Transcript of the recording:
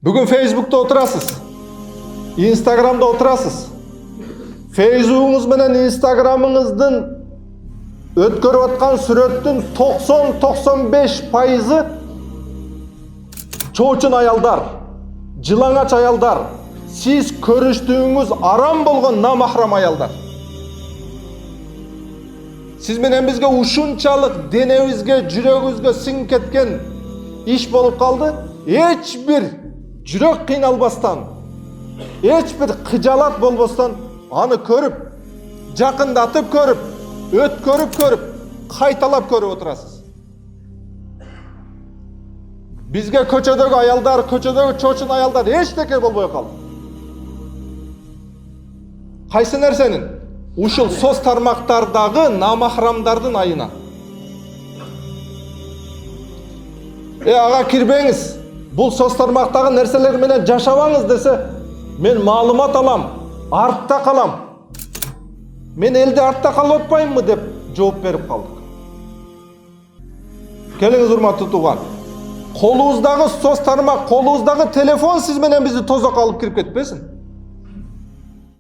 Бүгін Facebook'ta отырасыз, Instagram'da отырасыз. Facebook'ыңыз менен Instagram'ыңыздың өткөрүп аткан сүрөттүн 90-95% чоочун аялдар, жылаңач аялдар, сиз көрүштүгүңүз арам болгон намахрам аялдар. Сиз менен бизге ушунчалык денебизге, жүрөгүбүзгө сиңип кеткен иш болуп калды. Эч бир жүрөк кыйналбастан, эч бир кыжалат болбостон аны көрүп, жакындатып көрүп, өткөрүп көрүп, кайталап көрүп отурасыз. Бизге көчөдөгү аялдар, көчөдөгү чоочун аялдар эчтеке болбой калды. Кайсы нерсенин? Ушул соц тармактардагы намахрамдардын айынан. Ага кирбеңиз, бул соц тармактагы нерселер менен жашабаңыз десе, мен маалымат алам, артта калам. Мен элди артта калып атпаймынбы деп жооп берип калдык. Келиңиз урматтуу тууган. Колубуздагы соц тармак, колубуздагы телефон сиз менен бизди тозокко алып кирип кетпесин.